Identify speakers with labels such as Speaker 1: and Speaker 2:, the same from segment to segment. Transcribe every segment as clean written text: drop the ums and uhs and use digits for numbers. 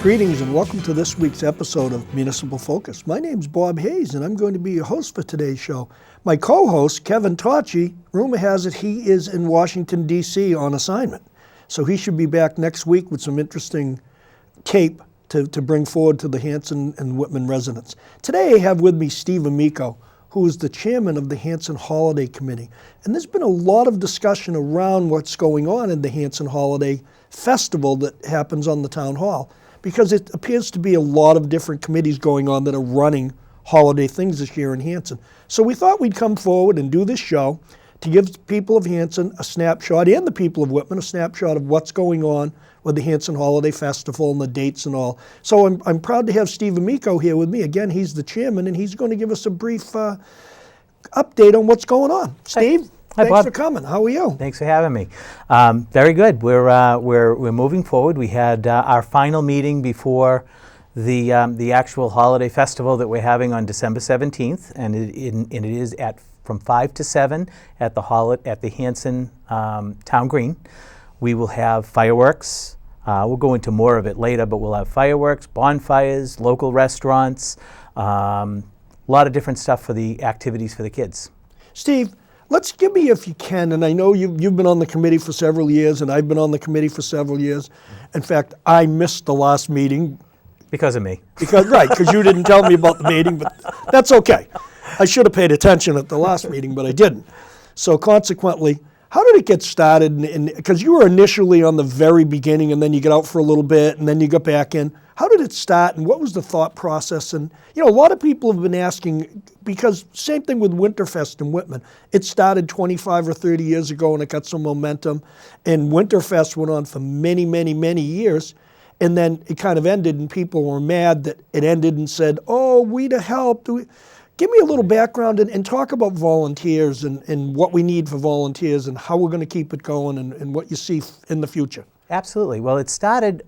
Speaker 1: Greetings and welcome to this week's episode of Municipal Focus. My name's Bob Hayes and I'm going to be your host for today's show. My co-host, Kevin Tocci, rumor has it he is in Washington, D.C. on assignment. So he should be back next week with some interesting tape to bring forward to the Hanson and Whitman residents. Today I have with me Steve Amico, who is the chairman of the Hanson Holiday Committee. And there's been a lot of discussion around what's going on in the Hanson Holiday Festival that happens on the Town Hall, because it appears to be a lot of different committees going on that are running holiday things this year in Hanson. So we thought we'd come forward and do this show to give the people of Hanson a snapshot, and the people of Whitman a snapshot of what's going on with the Hanson Holiday Festival and the dates and all. So I'm proud to have Steve Amico here with me. Again, he's the chairman, and he's going to give us a brief update on what's going on. Steve?
Speaker 2: Hi,
Speaker 1: Thanks
Speaker 2: Bob.
Speaker 1: for coming. How are you?
Speaker 2: Thanks for having me. Very good. We're moving forward. We had our final meeting before the actual holiday festival that we're having on December 17th, and it is from 5 to 7 at the Hanson Town Green. We will have fireworks. We'll go into more of it later, but we'll have fireworks, bonfires, local restaurants, a lot of different stuff for the activities for the kids.
Speaker 1: Steve, let's give me, if you can, and I know you've been on the committee for several years, and I've been on the committee for several years. In fact, I missed the last meeting.
Speaker 2: Because of me.
Speaker 1: Because you didn't tell me about the meeting, but that's okay. I should have paid attention at the last meeting, but I didn't. So consequently, how did it get started? Because you were initially on the very beginning, and then you got out for a little bit, and then you got back in. How did it start, and what was the thought process? And, a lot of people have been asking, because same thing with Winterfest in Whitman. It started 25 or 30 years ago, and it got some momentum. And Winterfest went on for many, many, many years. And then it kind of ended, and people were mad that it ended and said, oh, we to help. Give me a little background and talk about volunteers and what we need for volunteers and how we're going to keep it going and what you see in the future.
Speaker 2: Absolutely. Well, it started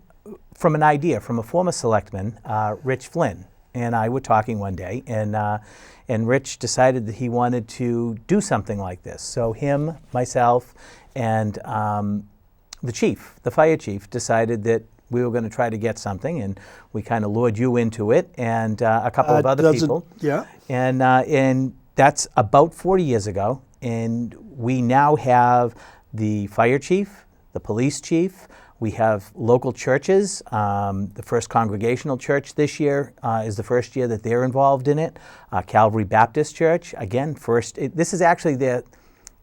Speaker 2: from an idea from a former selectman, Rich Flynn, and I were talking one day, and Rich decided that he wanted to do something like this. So him, myself, and the fire chief, decided that we were going to try to get something, and we kind of lured you into it, and a couple of other people.
Speaker 1: Yeah.
Speaker 2: And that's about 40 years ago, and we now have the fire chief, the police chief. We have local churches. The First Congregational Church this year is the first year that they're involved in it. Calvary Baptist Church, again, this is actually their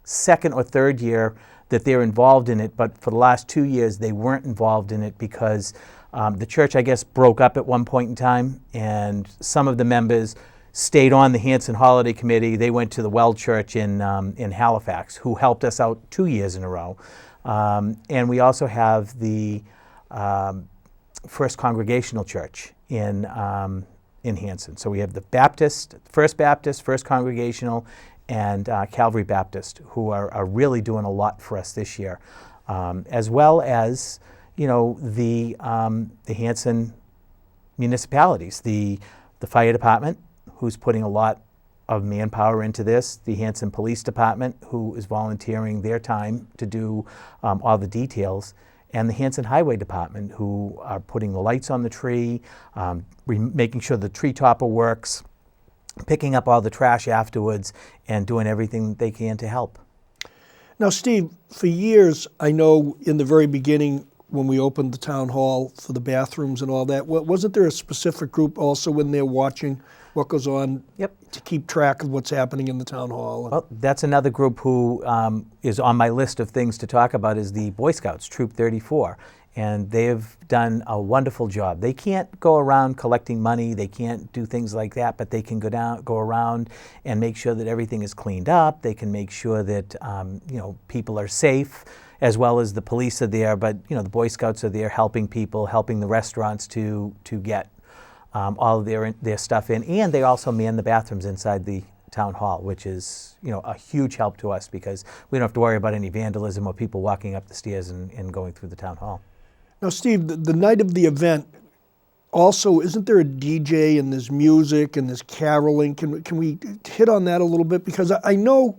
Speaker 2: second or third year that they're involved in it, but for the last 2 years they weren't involved in it because the church, I guess, broke up at one point in time, and some of the members stayed on the Hanson Holiday Committee. They went to the Well Church in Halifax, who helped us out 2 years in a row. And we also have the First Congregational Church in Hanson. So we have the First Congregational, and Calvary Baptist, who are really doing a lot for us this year, as well as the Hanson municipalities, the fire department, who's putting a lot of manpower into this, the Hanson Police Department, who is volunteering their time to do all the details, and the Hanson Highway Department, who are putting the lights on the tree, making sure the tree topper works, picking up all the trash afterwards, and doing everything they can to help.
Speaker 1: Now, Steve, for years, I know in the very beginning when we opened the town hall for the bathrooms and all that, wasn't there a specific group also in there watching what goes on?
Speaker 2: Yep.
Speaker 1: To keep track of what's happening in the town hall?
Speaker 2: Well, that's another group who is on my list of things to talk about, is the Boy Scouts, Troop 34. And they've done a wonderful job. They can't go around collecting money, they can't do things like that, but they can go around and make sure that everything is cleaned up. They can make sure that people are safe, as well as the police are there. But the Boy Scouts are there helping people, helping the restaurants to get all of their stuff in, and they also man the bathrooms inside the town hall, which is a huge help to us because we don't have to worry about any vandalism or people walking up the stairs and going through the town hall.
Speaker 1: Now, Steve, the night of the event, also, isn't there a DJ and there's music and there's caroling? Can we hit on that a little bit? Because I know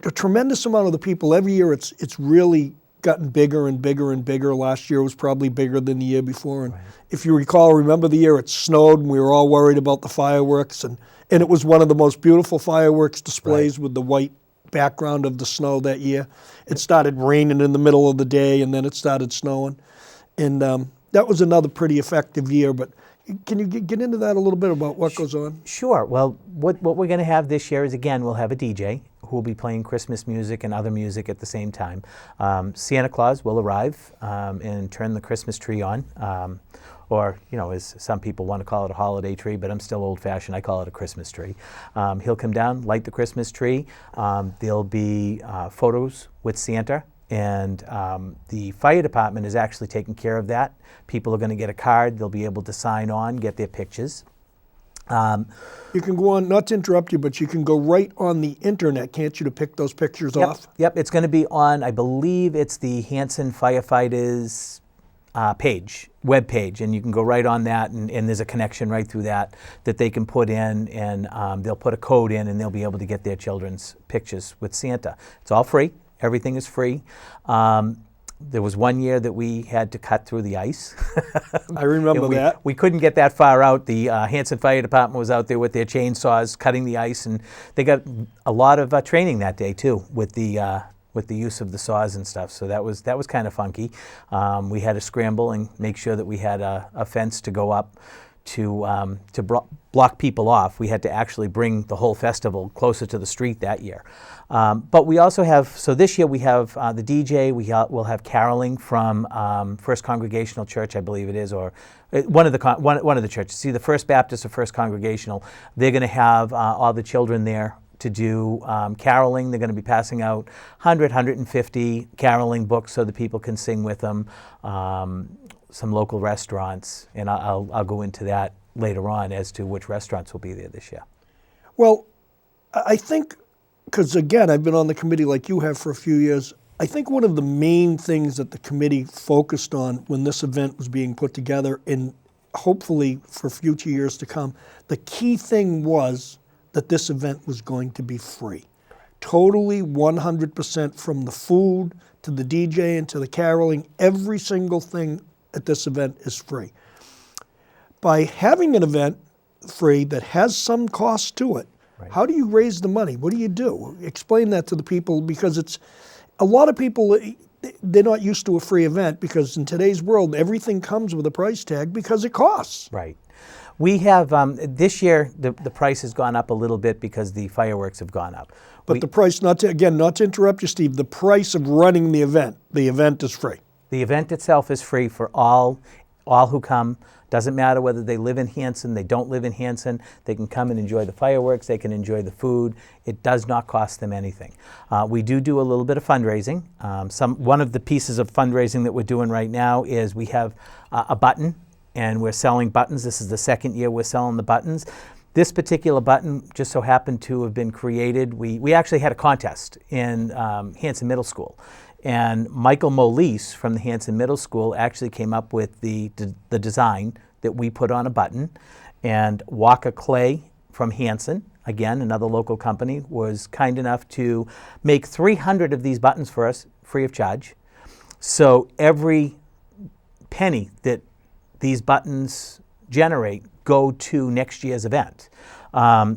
Speaker 1: a tremendous amount of the people every year. It's really gotten bigger and bigger and bigger. Last year was probably bigger than the year before. And if you remember the year it snowed and we were all worried about the fireworks. And it was one of the most beautiful fireworks displays with the white background of the snow that year. It started raining in the middle of the day and then it started snowing. And that was another pretty effective year. But can you get into that a little bit about what goes on?
Speaker 2: Sure. Well, what we're going to have this year is, again, we'll have a DJ who will be playing Christmas music and other music at the same time. Santa Claus will arrive and turn the Christmas tree on. Or, as some people want to call it, a holiday tree, but I'm still old-fashioned. I call it a Christmas tree. He'll come down, light the Christmas tree. There'll be photos with Santa, and the fire department is actually taking care of that. People are going to get a card. They'll be able to sign on, get their pictures.
Speaker 1: You can go on, not to interrupt you, but you can go right on the internet, can't you, to pick those pictures off?
Speaker 2: Yep, it's going to be on, I believe it's the Hanson Firefighters web page, and you can go right on that, and there's a connection right through that they can put in, and they'll put a code in, and they'll be able to get their children's pictures with Santa. It's all free. Everything is free. There was one year that we had to cut through the ice.
Speaker 1: I remember that.
Speaker 2: We couldn't get that far out. The Hanson Fire Department was out there with their chainsaws cutting the ice, and they got a lot of training that day too with the use of the saws and stuff. So that was kind of funky. We had to scramble and make sure that we had a fence to go up to block people off. We had to actually bring the whole festival closer to the street that year. But we also have, so this year we have the DJ, we'll have caroling from First Congregational Church, I believe it is, or one of the churches. See, the First Baptist or First Congregational, they're going to have all the children there to do caroling. They're going to be passing out 150 caroling books so that people can sing with them. Some local restaurants, and I'll go into that later on as to which restaurants will be there this year.
Speaker 1: Well, I think, because again, I've been on the committee like you have for a few years, I think one of the main things that the committee focused on when this event was being put together, and hopefully for future years to come, the key thing was that this event was going to be free. Totally 100% from the food to the DJ and to the caroling, every single thing at this event is free. By having an event free that has some cost to it, how do you raise the money? What do you do? Explain that to the people, because it's a lot of people, they're not used to a free event, because in today's world, everything comes with a price tag because it costs.
Speaker 2: Right. We have, this year, the price has gone up a little bit because the fireworks have gone up.
Speaker 1: But the price, not to interrupt you, Steve, the price of running the event is free.
Speaker 2: The event itself is free for all who come. Doesn't matter whether they live in Hanson, they don't live in Hanson. They can come and enjoy the fireworks. They can enjoy the food. It does not cost them anything. We do a little bit of fundraising. One of the pieces of fundraising that we're doing right now is we have a button, and we're selling buttons. This is the second year we're selling the buttons. This particular button just so happened to have been created. We actually had a contest in Hanson Middle School. And Michael Molise from the Hanson Middle School actually came up with the design that we put on a button. And Waka Clay from Hanson, again, another local company, was kind enough to make 300 of these buttons for us, free of charge. So every penny that these buttons generate go to next year's event.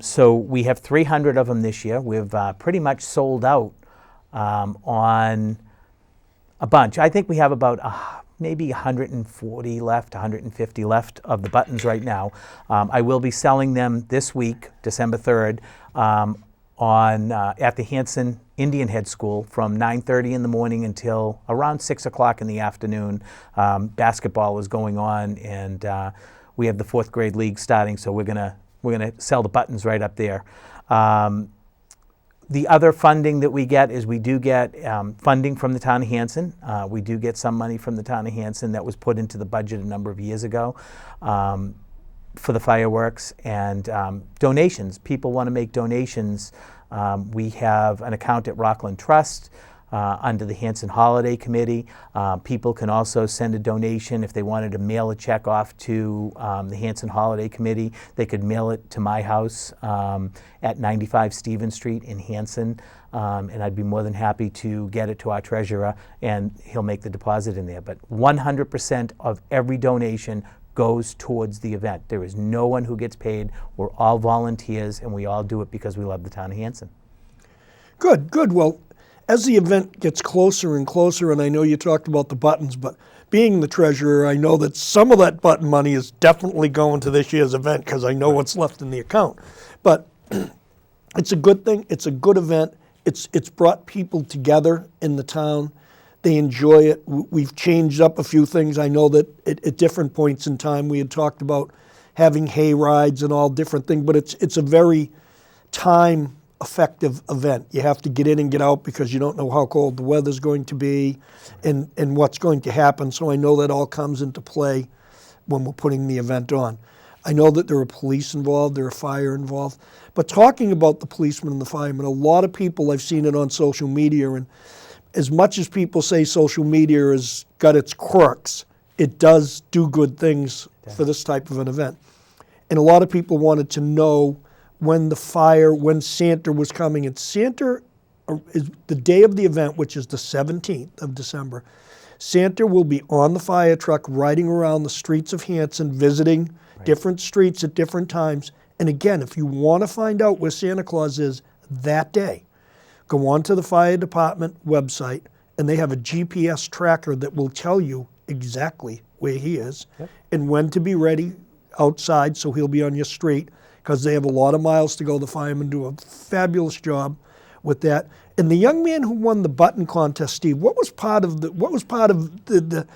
Speaker 2: So we have 300 of them this year. We've pretty much sold out on a bunch. I think we have about maybe 140 left, 150 left of the buttons right now. I will be selling them this week, December 3rd, at the Hanson Indian Head School from 9:30 in the morning until around 6 o'clock in the afternoon. Basketball is going on, and we have the 4th grade league starting, so we're gonna sell the buttons right up there. The other funding that we get is we do get funding from the town of Hanson. We do get some money from the town of Hanson that was put into the budget a number of years ago for the fireworks, and donations. People want to make donations. We have an account at Rockland Trust. under the Hanson Holiday Committee. People can also send a donation if they wanted to mail a check off to the Hanson Holiday Committee. They could mail it to my house at 95 Stephen Street in Hanson, and I'd be more than happy to get it to our treasurer, and he'll make the deposit in there. But 100% of every donation goes towards the event. There is no one who gets paid. We're all volunteers, and we all do it because we love the town of Hanson.
Speaker 1: Good, good. Well, as the event gets closer and closer, and I know you talked about the buttons, but being the treasurer, I know that some of that button money is definitely going to this year's event because I know what's left in the account. But it's a good thing. It's a good event. It's brought people together in the town. They enjoy it. We've changed up a few things. I know that at different points in time we had talked about having hay rides and all different things, but it's a very time-effective event. You have to get in and get out because you don't know how cold the weather's going to be and what's going to happen. So I know that all comes into play when we're putting the event on. I know that there are police involved, there are fire involved. But talking about the policemen and the firemen, a lot of people, I've seen it on social media, and as much as people say social media has got its quirks, it does do good things for this type of an event. And a lot of people wanted to know when Santa was coming. And Santa is the day of the event, which is the 17th of December. Santa will be on the fire truck riding around the streets of Hanson, visiting different streets at different times. And again, if you want to find out where Santa Claus is that day, go onto the fire department website, and they have a GPS tracker that will tell you exactly where he is and when to be ready outside so he'll be on your street, because they have a lot of miles to go. The firemen do a fabulous job with that. And the young man who won the button contest, Steve, what was part of the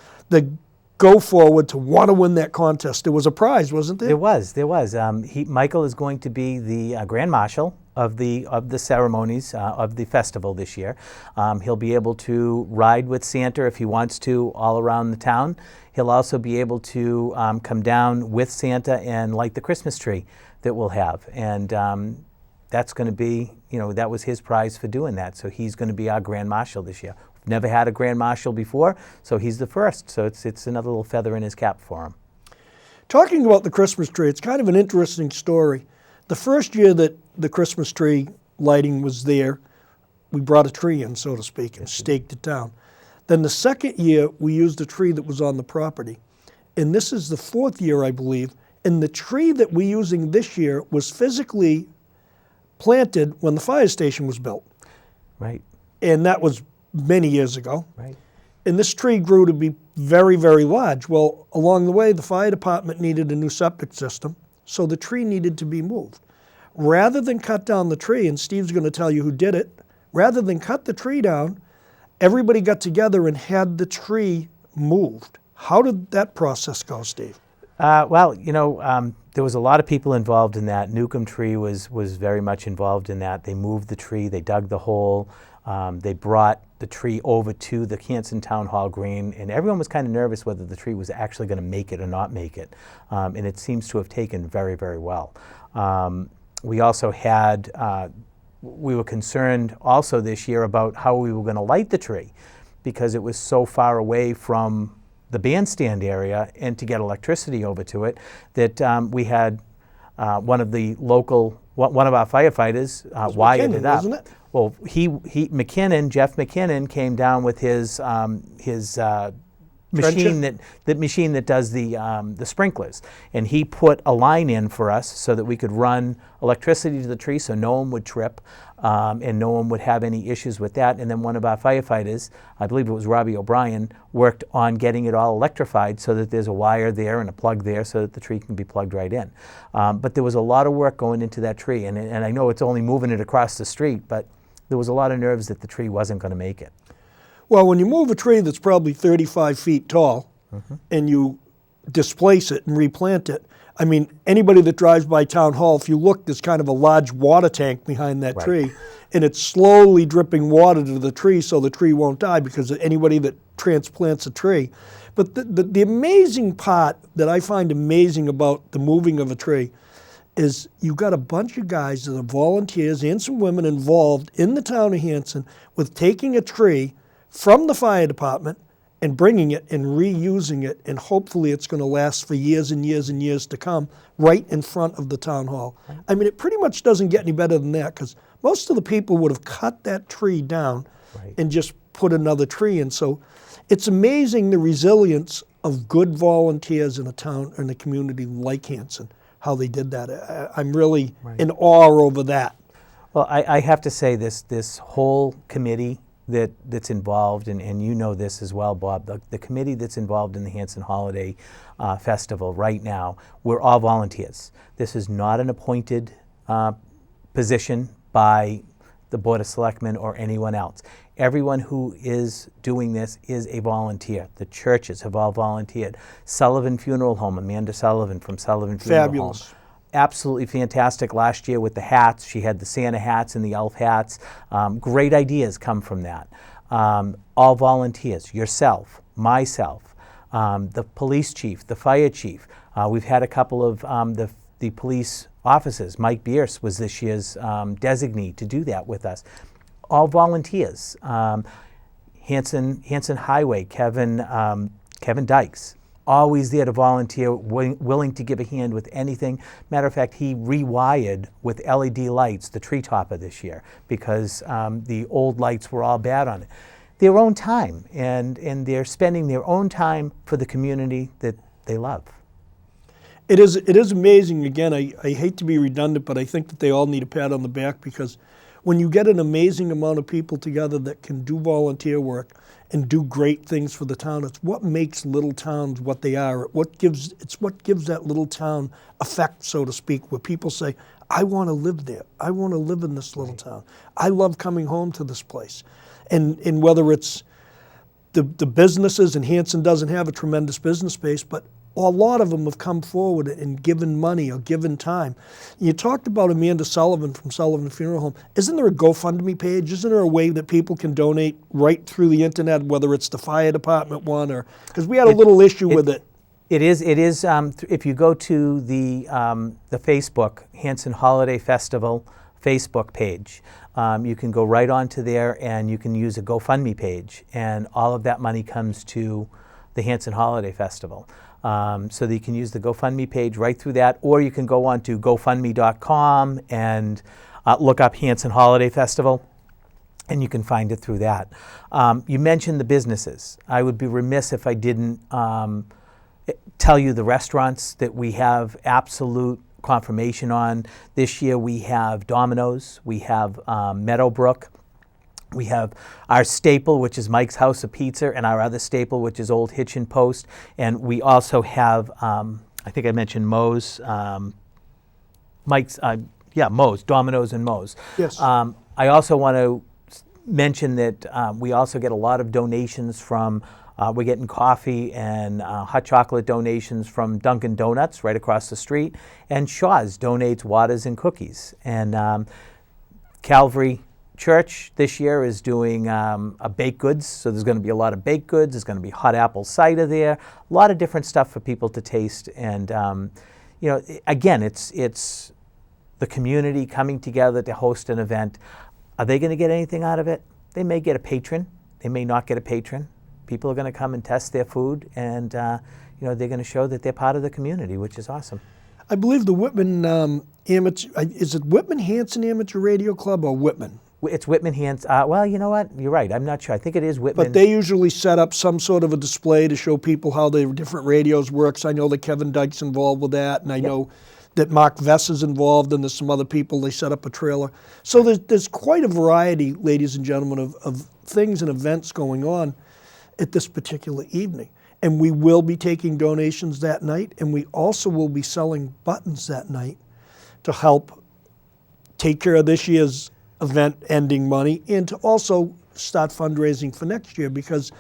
Speaker 1: go forward to want to win that contest? There was a prize, wasn't there?
Speaker 2: There was. Michael is going to be the Grand Marshal of the ceremonies of the festival this year. He'll be able to ride with Santa if he wants to all around the town. He'll also be able to come down with Santa and light the Christmas tree that we'll have. And that's going to be, that was his prize for doing that. So he's going to be our Grand Marshal this year. We've never had a Grand Marshal before, so he's the first. So it's another little feather in his cap for him.
Speaker 1: Talking about the Christmas tree, it's kind of an interesting story. The first year that the Christmas tree lighting was there, we brought a tree in, so to speak, and staked it down. Then the second year, we used a tree that was on the property. And this is the fourth year, I believe. And the tree that we're using this year was physically planted when the fire station was built.
Speaker 2: Right.
Speaker 1: And that was many years ago.
Speaker 2: Right.
Speaker 1: And this tree grew to be very, very large. Well, along the way, the fire department needed a new septic system, so the tree needed to be moved. Rather than cut down the tree, and Steve's going to tell you who did it, rather than cut the tree down, everybody got together and had the tree moved. How did that process go, Steve?
Speaker 2: There was a lot of people involved in that. Newcomb Tree was very much involved in that. They moved the tree, they dug the hole, they brought the tree over to the Hanson Town Hall green, and everyone was kind of nervous whether the tree was actually going to make it or not make it. And it seems to have taken very, very well. We also had, we were concerned also this year about how we were going to light the tree because it was so far away from the bandstand area and to get electricity over to it that we had one of our firefighters wired it up.
Speaker 1: Wasn't it?
Speaker 2: Well, Jeff McKinnon came down with his machine that does the sprinklers, and he put a line in for us so that we could run electricity to the tree so no one would trip and no one would have any issues with that. And then one of our firefighters, I believe it was Robbie O'Brien, worked on getting it all electrified so that there's a wire there and a plug there so that the tree can be plugged right in. But there was a lot of work going into that tree, and I know it's only moving it across the street, but there was a lot of nerves that the tree wasn't going to make it.
Speaker 1: Well, when you move a tree that's probably 35 feet tall and you displace it and replant it, I mean, anybody that drives by Town Hall, if you look, there's kind of a large water tank behind that tree, and it's slowly dripping water to the tree so the tree won't die because of anybody that transplants a tree. But the amazing part that I find amazing about the moving of a tree is you got a bunch of guys that are volunteers and some women involved in the town of Hanson with taking a tree from the fire department and bringing it and reusing it, and hopefully it's going to last for years and years and years to come right in front of the town hall. I mean, it pretty much doesn't get any better than that, because most of the people would have cut that tree down and just put another tree in. So it's amazing the resilience of good volunteers in a town, in a community like Hanson, how they did that. I'm really in awe over that.
Speaker 2: Well, I have to say this whole committee that's involved, and you know this as well, Bob, the committee that's involved in the Hanson Holiday Festival right now, we're all volunteers. This is not an appointed position by the Board of Selectmen or anyone else. Everyone who is doing this is a volunteer. The churches have all volunteered. Sullivan Funeral Home, Amanda Sullivan from Sullivan Funeral Home.
Speaker 1: Fabulous.
Speaker 2: Absolutely fantastic last year with the hats. She had the Santa hats and the elf hats. Great ideas come from that. All volunteers, yourself, myself, the police chief, the fire chief. We've had a couple of the police officers. Mike Bierce was this year's designee to do that with us. All volunteers. Hanson Highway, Kevin Dykes, always there to volunteer, willing to give a hand with anything. Matter of fact, he rewired with LED lights the tree topper this year because the old lights were all bad on it. Their own time, and they're spending their own time for the community that they love.
Speaker 1: It is amazing. Again, I hate to be redundant, but I think that they all need a pat on the back, because when you get an amazing amount of people together that can do volunteer work and do great things for the town, it's what makes little towns what they are. It's what gives that little town effect, so to speak, where people say, I want to live there. I want to live in this little town. I love coming home to this place. And whether it's the businesses, and Hanson doesn't have a tremendous business base, but a lot of them have come forward and given money or given time. You talked about Amanda Sullivan from Sullivan Funeral Home. Isn't there a GoFundMe page? Isn't there a way that people can donate right through the internet, whether it's the fire department one or, because we had a little issue with it.
Speaker 2: It is. If you go to the Facebook Hanson Holiday Festival Facebook page, you can go right onto there and you can use a GoFundMe page, and all of that money comes to the Hanson Holiday Festival. So that you can use the GoFundMe page right through that, or you can go on to GoFundMe.com and look up Hanson Holiday Festival, and you can find it through that. You mentioned the businesses. I would be remiss if I didn't tell you the restaurants that we have absolute confirmation on. This year we have Domino's, we have Meadowbrook, we have our staple, which is Mike's House of Pizza, and our other staple, which is Old Hitchin Post. And we also have, I think I mentioned Moe's, Moe's, Domino's and Moe's.
Speaker 1: Yes.
Speaker 2: I also want to mention that we also get a lot of donations from, we're getting coffee and hot chocolate donations from Dunkin' Donuts right across the street. And Shaw's donates waters and cookies. And Calvary Church this year is doing a baked goods, so there's going to be a lot of baked goods. There's going to be hot apple cider there, a lot of different stuff for people to taste. And again, it's the community coming together to host an event. Are they going to get anything out of it? They may get a patron. They may not get a patron. People are going to come and test their food, and they're going to show that they're part of the community, which is awesome.
Speaker 1: I believe the Whitman Amateur, is it Whitman Hanson Amateur Radio Club or Whitman?
Speaker 2: It's Whitman Hanson. Well, you know what? You're right. I'm not sure. I think it is Whitman.
Speaker 1: But they usually set up some sort of a display to show people how the different radios works. I know that Kevin Dyke's involved with that, and I know that Mark Vess is involved, and there's some other people. They set up a trailer. So there's quite a variety, ladies and gentlemen, of things and events going on at this particular evening. And we will be taking donations that night, and we also will be selling buttons that night to help take care of this year's event ending money, and to also start fundraising for next year, because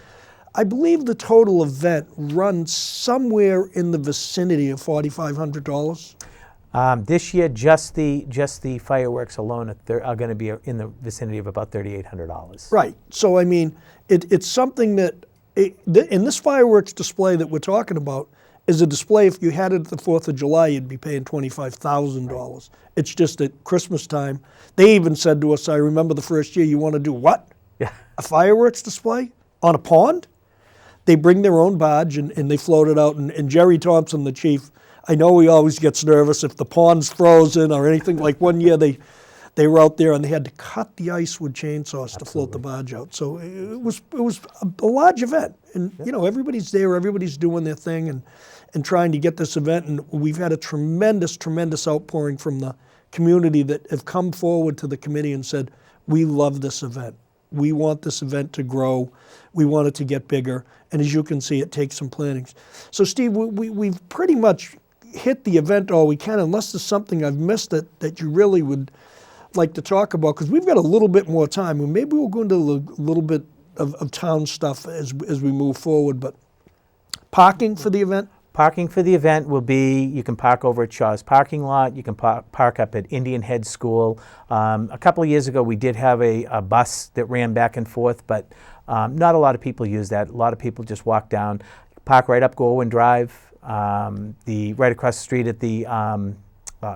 Speaker 1: I believe the total event runs somewhere in the vicinity of $4,500.
Speaker 2: This year, just the fireworks alone are going to be in the vicinity of about $3,800.
Speaker 1: Right. So I mean, it's something that, in this fireworks display that we're talking about, As a display, if you had it at the 4th of July, you'd be paying $25,000. Right. It's just at Christmas time. They even said to us, I remember the first year, you want to do what?
Speaker 2: Yeah.
Speaker 1: A fireworks display on a pond? They bring their own barge and they float it out. And Jerry Thompson, the chief, I know he always gets nervous if the pond's frozen or anything. Like one year they were out there and they had to cut the ice with chainsaws to float the barge out. So it was a large event. And, you know, everybody's there, everybody's doing their thing and trying to get this event. And we've had a tremendous, tremendous outpouring from the community that have come forward to the committee and said, we love this event. We want this event to grow. We want it to get bigger. And as you can see, it takes some planning. So, Steve, we've pretty much hit the event all we can, unless there's something I've missed that you really would like to talk about, because we've got a little bit more time. And maybe we'll go into a little bit of town stuff as we move forward. But parking for the event?
Speaker 2: Parking for the event will be, you can park over at Shaw's parking lot, you can park up at Indian Head School. A couple of years ago we did have a bus that ran back and forth, but not a lot of people use that. A lot of people just walk down, park right up Gowen Drive, right across the street at the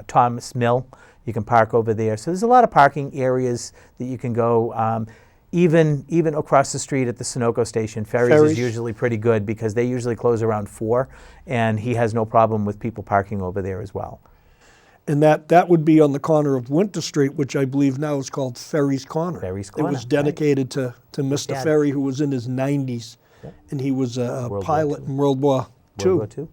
Speaker 2: Thomas Mill. You can park over there. So there's a lot of parking areas that you can go. Even across the street at the Sunoco station, Ferries is usually pretty good because they usually close around 4, and he has no problem with people parking over there as well.
Speaker 1: And that would be on the corner of Winter Street, which I believe now is called Ferry's Corner.
Speaker 2: Ferry's Corner.
Speaker 1: It was dedicated to Mr.
Speaker 2: Yeah.
Speaker 1: Ferry, who was in his 90s, and he was a pilot in World War II.
Speaker 2: World War II.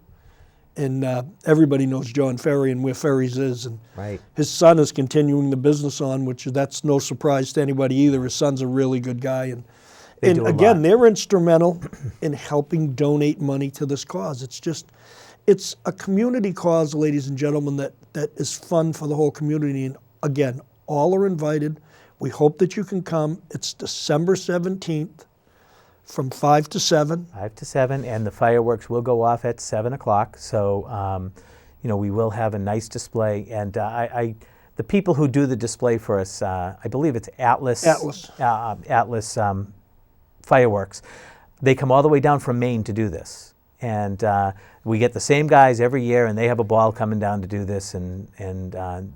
Speaker 1: And everybody knows John Ferry and where Ferry's is. And
Speaker 2: right.
Speaker 1: His son is continuing the business on, which that's no surprise to anybody either. His son's a really good guy. And again, they're instrumental in helping donate money to this cause. It's a community cause, ladies and gentlemen, that is fun for the whole community. And again, all are invited. We hope that you can come. It's December 17th. From 5 to 7.
Speaker 2: 5 to 7, and the fireworks will go off at 7 o'clock. So, you know, we will have a nice display. And the people who do the display for us, I believe it's Atlas Fireworks. They come all the way down from Maine to do this. And we get the same guys every year, and they have a ball coming down to do this. And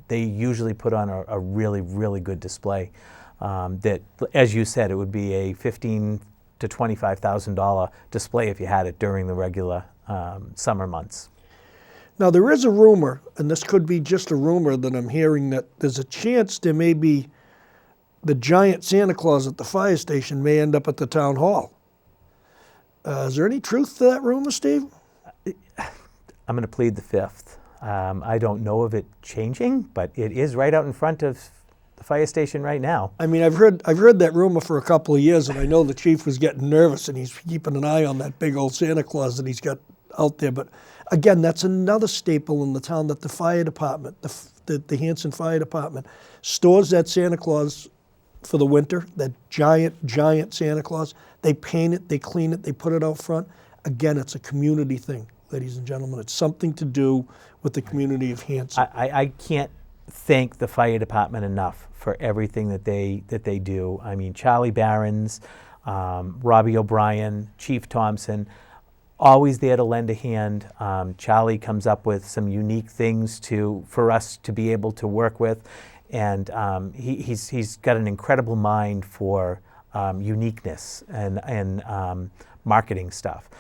Speaker 2: they usually put on a really, really good display. That, as you said, it would be a $15,000 to $25,000 display if you had it during the regular summer months.
Speaker 1: Now there is a rumor, and this could be just a rumor that I'm hearing, that there's a chance there may be the giant Santa Claus at the fire station may end up at the town hall. Is there any truth to that rumor, Steve?
Speaker 2: I'm going to plead the fifth. I don't know of it changing, but it is right out in front of the fire station right now.
Speaker 1: I mean, I've heard that rumor for a couple of years, and I know the chief was getting nervous, and he's keeping an eye on that big old Santa Claus that he's got out there. But again, that's another staple in the town, that the fire department, the Hanson Fire Department, stores that Santa Claus for the winter, that giant Santa Claus. They paint it, they clean it, they put it out front. Again, it's a community thing, ladies and gentlemen. It's something to do with the community of Hanson.
Speaker 2: I can't thank the fire department enough for everything that they do. I mean, Charlie Barons, Robbie O'Brien, Chief Thompson, always there to lend a hand. Charlie comes up with some unique things for us to be able to work with, and he's got an incredible mind for uniqueness and marketing stuff.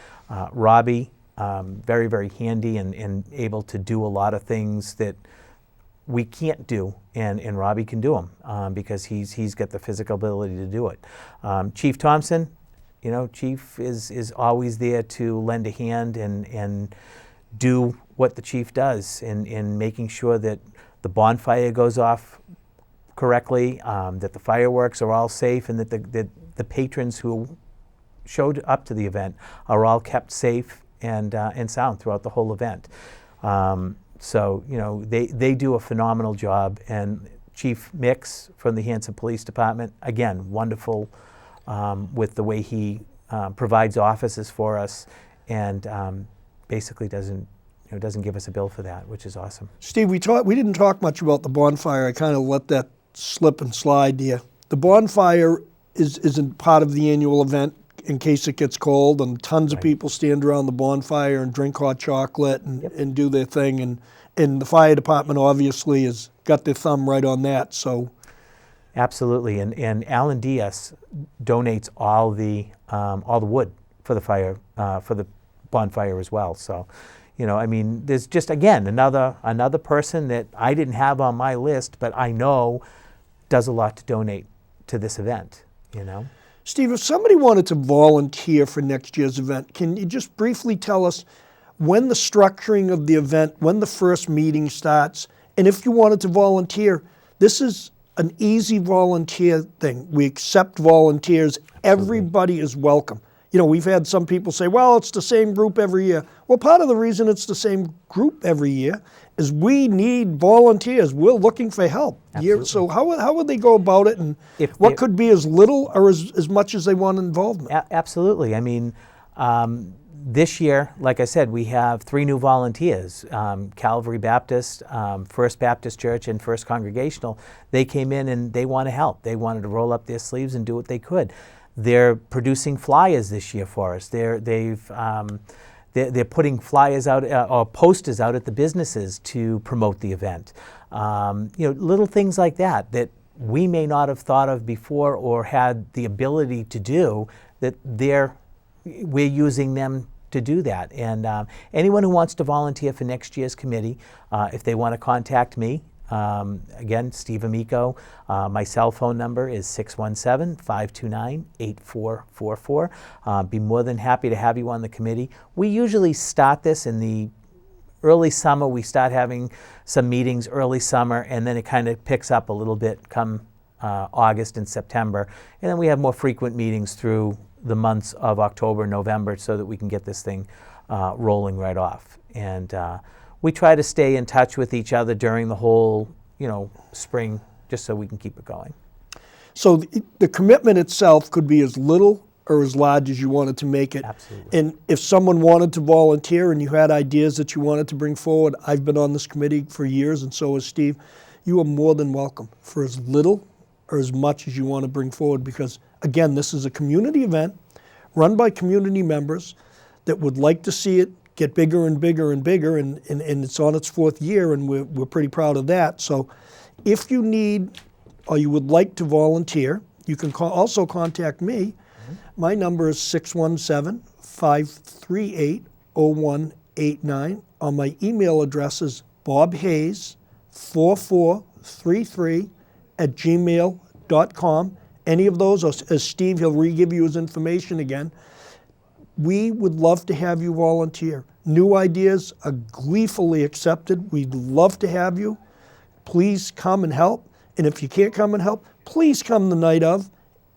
Speaker 2: Robbie, very, very handy and able to do a lot of things that we can't do, and Robbie can do them because he's got the physical ability to do it. Chief Thompson, you know, Chief is always there to lend a hand and do what the chief does in making sure that the bonfire goes off correctly, that the fireworks are all safe, and that the patrons who showed up to the event are all kept safe and sound throughout the whole event. So, you know, they do a phenomenal job. And Chief Mix from the Hanson Police Department, again, wonderful with the way he provides offices for us, and basically doesn't give us a bill for that, which is awesome.
Speaker 1: Steve, we didn't talk much about the bonfire. I kind of let that slip and slide here. The bonfire isn't part of the annual event. in case it gets cold, and tons of people stand around the bonfire and drink hot chocolate and do their thing. And the fire department obviously has got their thumb right on that. So,
Speaker 2: absolutely. And Alan Diaz donates all the wood for the fire, for the bonfire as well. So, you know, I mean, there's just, again, another person that I didn't have on my list, but I know does a lot to donate to this event, you know.
Speaker 1: Steve, if somebody wanted to volunteer for next year's event, can you just briefly tell us when the structuring of the event, when the first meeting starts, and if you wanted to volunteer, this is an easy volunteer thing. We accept volunteers. Everybody is welcome. You know, we've had some people say, well, it's the same group every year. Well, part of the reason it's the same group every year is we need volunteers. We're looking for help. So how would they go about it, and what could be as little or as much as they want involvement?
Speaker 2: Absolutely. I mean, this year, like I said, we have 3 new volunteers, Calvary Baptist, First Baptist Church, and First Congregational. They came in and they want to help. They wanted to roll up their sleeves and do what they could. They're producing flyers this year for us. They're putting flyers out or posters out at the businesses to promote the event. You know, little things like that we may not have thought of before or had the ability to do. We're using them to do that. And anyone who wants to volunteer for next year's committee, if they want to contact me, again, Steve Amico, my cell phone number is 617-529-8444. Be more than happy to have you on the committee. We usually start this in the early summer. We start having some meetings early summer, and then it kind of picks up a little bit come August and September. And then we have more frequent meetings through the months of October and November so that we can get this thing rolling right off. And we try to stay in touch with each other during the whole, you know, spring, just so we can keep it going.
Speaker 1: So the commitment itself could be as little or as large as you wanted to make it.
Speaker 2: Absolutely.
Speaker 1: And if someone wanted to volunteer and you had ideas that you wanted to bring forward, I've been on this committee for years, and so has Steve. You are more than welcome for as little or as much as you want to bring forward, because, again, this is a community event run by community members that would like to see it get bigger and bigger and bigger, and it's on its 4th year, and we're pretty proud of that. So if you need or you would like to volunteer, you can also contact me. My number is 617-538-0189, or my email address is bobhayes4433@gmail.com. Any of those, or as Steve, he'll re-give you his information again. We would love to have you volunteer. New ideas are gleefully accepted. We'd love to have you. Please come and help. And if you can't come and help, please come the night of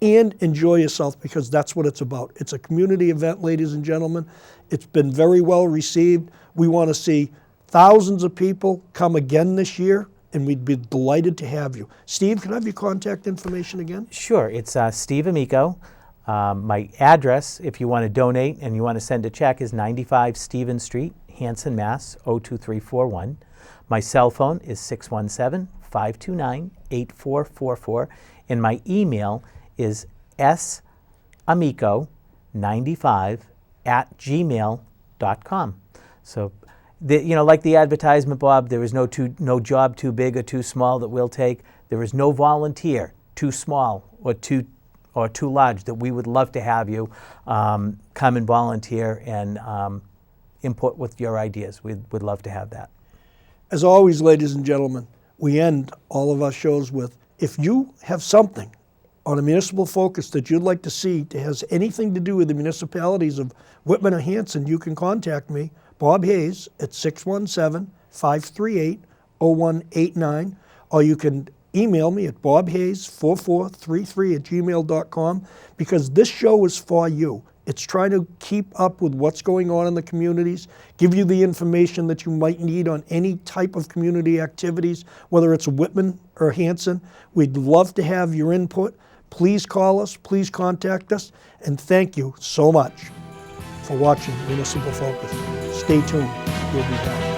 Speaker 1: and enjoy yourself, because that's what it's about. It's a community event, ladies and gentlemen. It's been very well received. We want to see thousands of people come again this year, and we'd be delighted to have you. Steve, can I have your contact information again?
Speaker 2: Sure. It's Steve Amico. My address, if you want to donate and you want to send a check, is 95 Stevens Street, Hanson, Mass. 02341. My cell phone is 617-529-8444. And my email is samico95@gmail.com. So, you know, like the advertisement, Bob, there is no job too big or too small that we'll take. There is no volunteer too small or too large that we would love to have you come and volunteer and input with your ideas. We'd love to have that.
Speaker 1: As always, ladies and gentlemen, we end all of our shows with, if you have something on a municipal focus that you'd like to see that has anything to do with the municipalities of Whitman or Hanson, you can contact me, Bob Hayes, at 617-538-0189, or you can email me at bobhayes4433@gmail.com, because this show is for you. It's trying to keep up with what's going on in the communities, give you the information that you might need on any type of community activities, whether it's Whitman or Hanson. We'd love to have your input. Please call us, please contact us, and thank you so much for watching Municipal Focus. Stay tuned. We'll be back.